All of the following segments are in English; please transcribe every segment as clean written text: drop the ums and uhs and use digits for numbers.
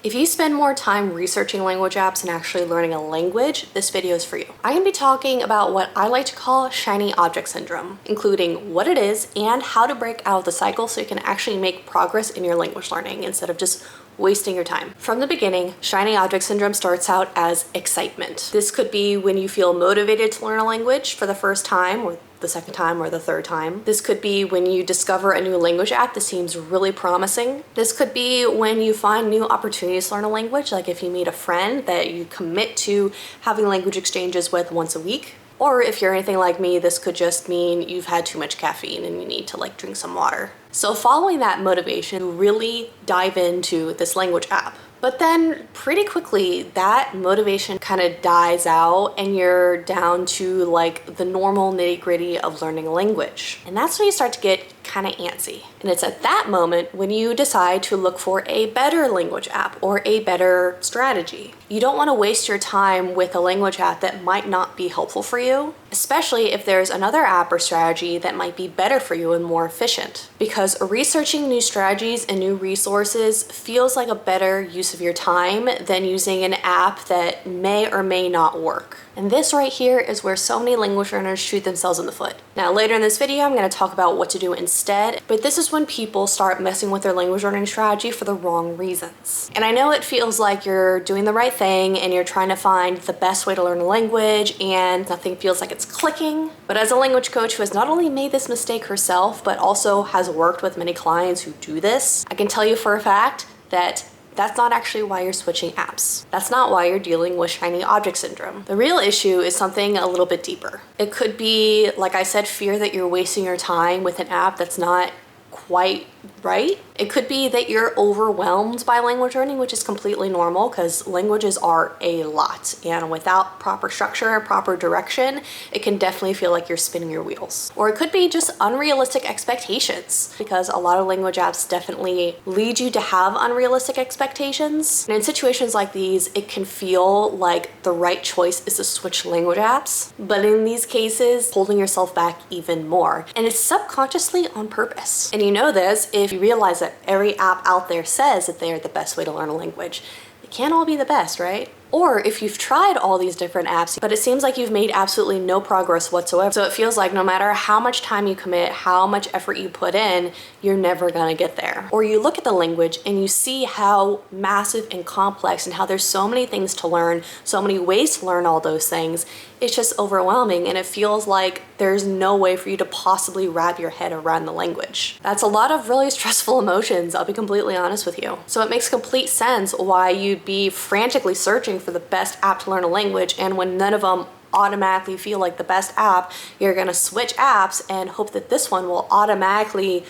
If you spend more time researching language apps and actually learning a language, this video is for you. I'm going to be talking about what I like to call shiny object syndrome, including what it is and how to break out of the cycle so you can actually make progress in your language learning instead of just wasting your time. From the beginning, shiny object syndrome starts out as excitement. This could be when you feel motivated to learn a language for the first time or the second time or the third time. This could be when you discover a new language app that seems really promising. This could be when you find new opportunities to learn a language, like if you meet a friend that you commit to having language exchanges with once a week. Or if you're anything like me, this could just mean you've had too much caffeine and you need to drink some water. So following that motivation, you really dive into this language app. But then pretty quickly that motivation kind of dies out and you're down to the normal nitty-gritty of learning a language. And that's when you start to get kind of antsy. And it's at that moment when you decide to look for a better language app or a better strategy. You don't want to waste your time with a language app that might not be helpful for you, especially if there's another app or strategy that might be better for you and more efficient. Because researching new strategies and new resources feels like a better use of your time than using an app that may or may not work. And this right here is where so many language learners shoot themselves in the foot. Now later in this video, I'm going to talk about what to do instead, but this is when people start messing with their language learning strategy for the wrong reasons. And I know it feels like you're doing the right thing and you're trying to find the best way to learn a language and nothing feels like it's clicking. But as a language coach who has not only made this mistake herself, but also has worked with many clients who do this, I can tell you for a fact that that's not actually why you're switching apps. That's not why you're dealing with shiny object syndrome. The real issue is something a little bit deeper. It could be, like I said, fear that you're wasting your time with an app that's not quite right. It could be that you're overwhelmed by language learning, which is completely normal because languages are a lot. And without proper structure and proper direction, it can definitely feel like you're spinning your wheels. Or it could be just unrealistic expectations because a lot of language apps definitely lead you to have unrealistic expectations. And in situations like these, it can feel like the right choice is to switch language apps. But in these cases, holding yourself back even more. And it's subconsciously on purpose. And you know this if you realize that every app out there says that they're the best way to learn a language. They can't all be the best, right? Or if you've tried all these different apps, but it seems like you've made absolutely no progress whatsoever. So it feels like no matter how much time you commit, how much effort you put in, you're never gonna get there. Or you look at the language and you see how massive and complex and how there's so many things to learn, so many ways to learn all those things. It's just overwhelming and it feels like there's no way for you to possibly wrap your head around the language. That's a lot of really stressful emotions, I'll be completely honest with you. So it makes complete sense why you'd be frantically searching for the best app to learn a language, and when none of them automatically feel like the best app, you're gonna switch apps and hope that this one will automatically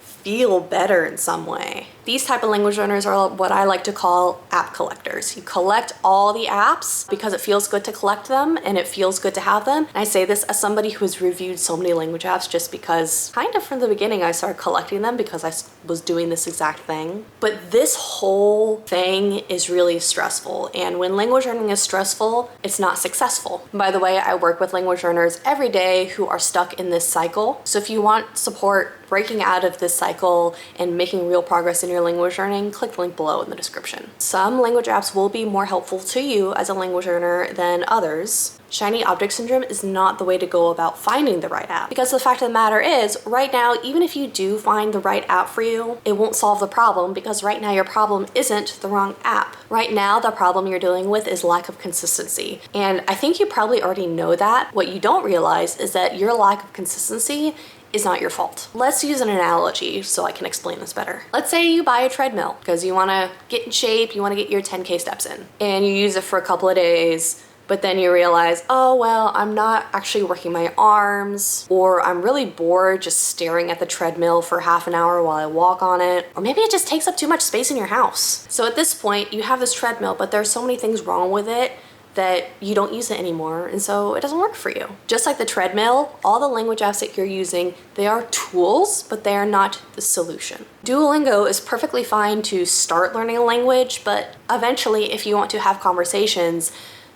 feel better in some way. These type of language learners are what I like to call app collectors. You collect all the apps because it feels good to collect them and it feels good to have them. And I say this as somebody who's reviewed so many language apps just because kind of from the beginning I started collecting them because I was doing this exact thing. But this whole thing is really stressful. And when language learning is stressful, it's not successful. And by the way, I work with language learners every day who are stuck in this cycle. So if you want support breaking out of this cycle and making real progress in your language learning, click the link below in the description. Some language apps will be more helpful to you as a language learner than others. Shiny object syndrome is not the way to go about finding the right app. Because the fact of the matter is, right now, even if you do find the right app for you, it won't solve the problem because right now your problem isn't the wrong app. Right now, the problem you're dealing with is lack of consistency. And I think you probably already know that. What you don't realize is that your lack of consistency is not your fault. Let's use an analogy so I can explain this better. Let's say you buy a treadmill because you wanna get in shape, you wanna get your 10K steps in, and you use it for a couple of days, but then you realize, oh, well, I'm not actually working my arms, or I'm really bored just staring at the treadmill for half an hour while I walk on it, or maybe it just takes up too much space in your house. So at this point, you have this treadmill, but there's so many things wrong with it that you don't use it anymore, and so it doesn't work for you. Just like the treadmill, all the language apps that you're using, they are tools, but they are not the solution. Duolingo is perfectly fine to start learning a language, but eventually, if you want to have conversations,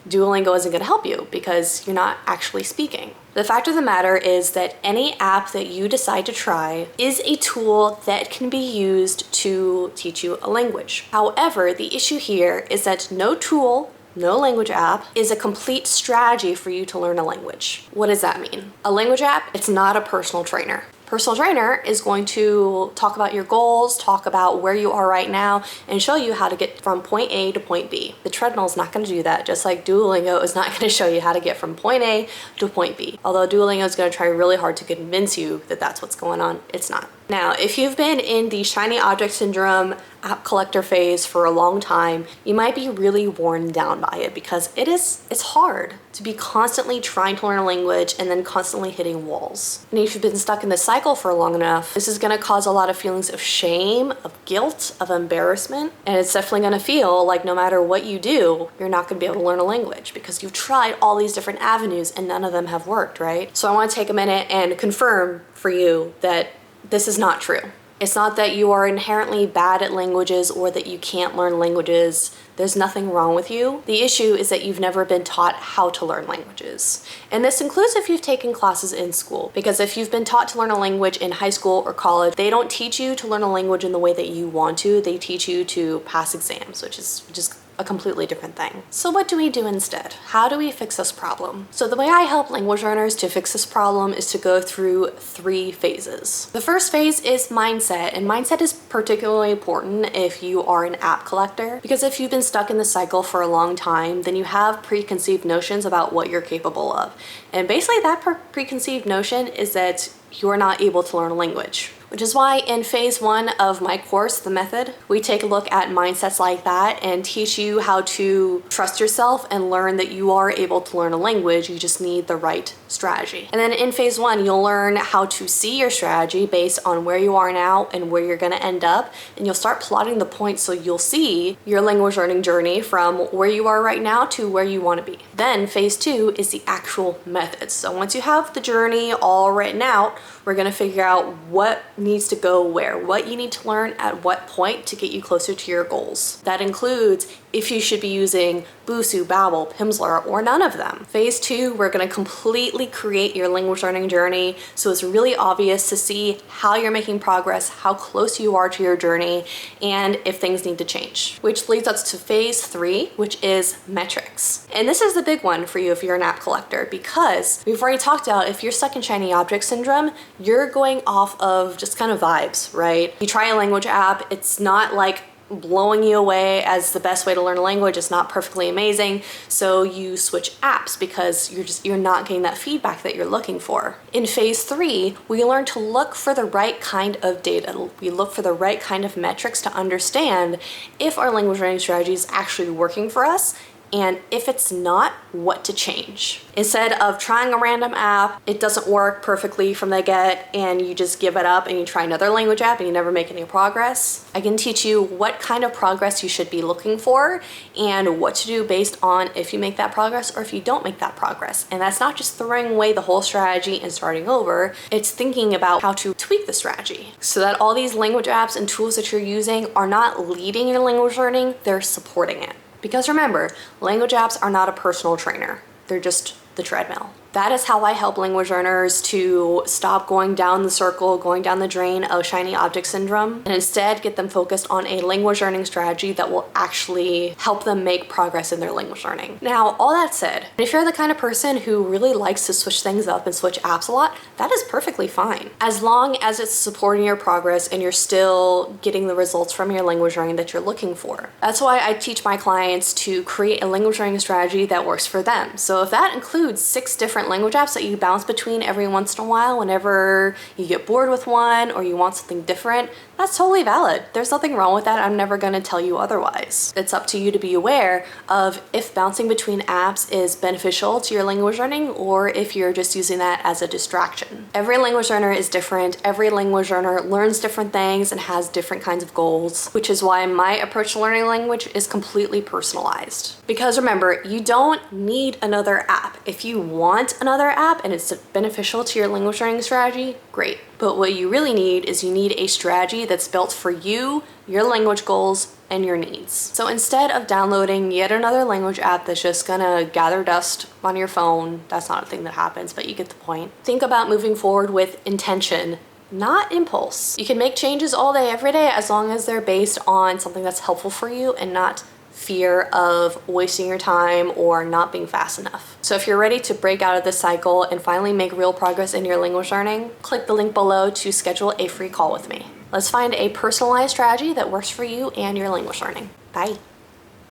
Duolingo isn't going to help you because you're not actually speaking. The fact of the matter is that any app that you decide to try is a tool that can be used to teach you a language. However, the issue here is that no tool, no language app is a complete strategy for you to learn a language. What does that mean? A language app, it's not a personal trainer. Personal trainer is going to talk about your goals, talk about where you are right now, and show you how to get from point A to point B. The treadmill is not going to do that, just like Duolingo is not going to show you how to get from point A to point B. Although Duolingo is going to try really hard to convince you that that's what's going on, it's not. Now, if you've been in the shiny object syndrome app collector phase for a long time, you might be really worn down by it because it's hard to be constantly trying to learn a language and then constantly hitting walls. And if you've been stuck in this cycle for long enough, this is going to cause a lot of feelings of shame, of guilt, of embarrassment, and it's definitely going to feel like no matter what you do, you're not going to be able to learn a language because you've tried all these different avenues and none of them have worked, right? So I want to take a minute and confirm for you that this is not true. It's not that you are inherently bad at languages or that you can't learn languages. There's nothing wrong with you. The issue is that you've never been taught how to learn languages. And this includes if you've taken classes in school. Because if you've been taught to learn a language in high school or college, they don't teach you to learn a language in the way that you want to. They teach you to pass exams, which is a completely different thing. So what do we do instead? How do we fix this problem? So the way I help language learners to fix this problem is to go through 3 phases. The first phase is mindset, and mindset is particularly important if you are an app collector, because if you've been stuck in the cycle for a long time, then you have preconceived notions about what you're capable of. And basically that preconceived notion is that you're not able to learn a language. Which is why in phase 1 of my course, The Method, we take a look at mindsets like that and teach you how to trust yourself and learn that you are able to learn a language. You just need the right strategy. And then in phase 1, you'll learn how to see your strategy based on where you are now and where you're going to end up. And you'll start plotting the points so you'll see your language learning journey from where you are right now to where you want to be. Then phase 2 is the actual methods. So once you have the journey all written out, we're going to figure out what needs to go where, what you need to learn at what point to get you closer to your goals. That includes if you should be using Busuu, Babbel, Pimsleur, or none of them. Phase 2, we're going to completely create your language learning journey so it's really obvious to see how you're making progress, how close you are to your journey, and if things need to change. Which leads us to phase 3, which is metrics. And this is the big one for you if you're an app collector, because we've already talked about if you're stuck in shiny object syndrome, you're going off of just kind of vibes, right? You try a language app, it's not like blowing you away as the best way to learn a language. It's not perfectly amazing, so you switch apps because you're not getting that feedback that you're looking for. In phase 3, we learn to look for the right kind of data. We look for the right kind of metrics to understand if our language learning strategy is actually working for us, and if it's not, what to change. Instead of trying a random app, it doesn't work perfectly from the get, and you just give it up and you try another language app and you never make any progress, I can teach you what kind of progress you should be looking for and what to do based on if you make that progress or if you don't make that progress. And that's not just throwing away the whole strategy and starting over, it's thinking about how to tweak the strategy so that all these language apps and tools that you're using are not leading your language learning, they're supporting it. Because remember, language apps are not a personal trainer. They're just the treadmill. That is how I help language learners to stop going down the circle, going down the drain of shiny object syndrome, and instead get them focused on a language learning strategy that will actually help them make progress in their language learning. Now, all that said, if you're the kind of person who really likes to switch things up and switch apps a lot, that is perfectly fine. As long as it's supporting your progress and you're still getting the results from your language learning that you're looking for. That's why I teach my clients to create a language learning strategy that works for them. So if that includes 6 different language apps that you bounce between every once in a while whenever you get bored with one or you want something different, that's totally valid. There's nothing wrong with that. I'm never going to tell you otherwise. It's up to you to be aware of if bouncing between apps is beneficial to your language learning or if you're just using that as a distraction. Every language learner is different. Every language learner learns different things and has different kinds of goals, which is why my approach to learning language is completely personalized. Because remember, you don't need another app. If you want want another app and it's beneficial to your language learning strategy, great. But what you really need is you need a strategy that's built for you, your language goals, and your needs. So instead of downloading yet another language app that's just gonna gather dust on your phone, that's not a thing that happens, but you get the point. Think about moving forward with intention, not impulse. You can make changes all day, every day, as long as they're based on something that's helpful for you and not fear of wasting your time or not being fast enough. So if you're ready to break out of this cycle and finally make real progress in your language learning, click the link below to schedule a free call with me. Let's find a personalized strategy that works for you and your language learning. Bye.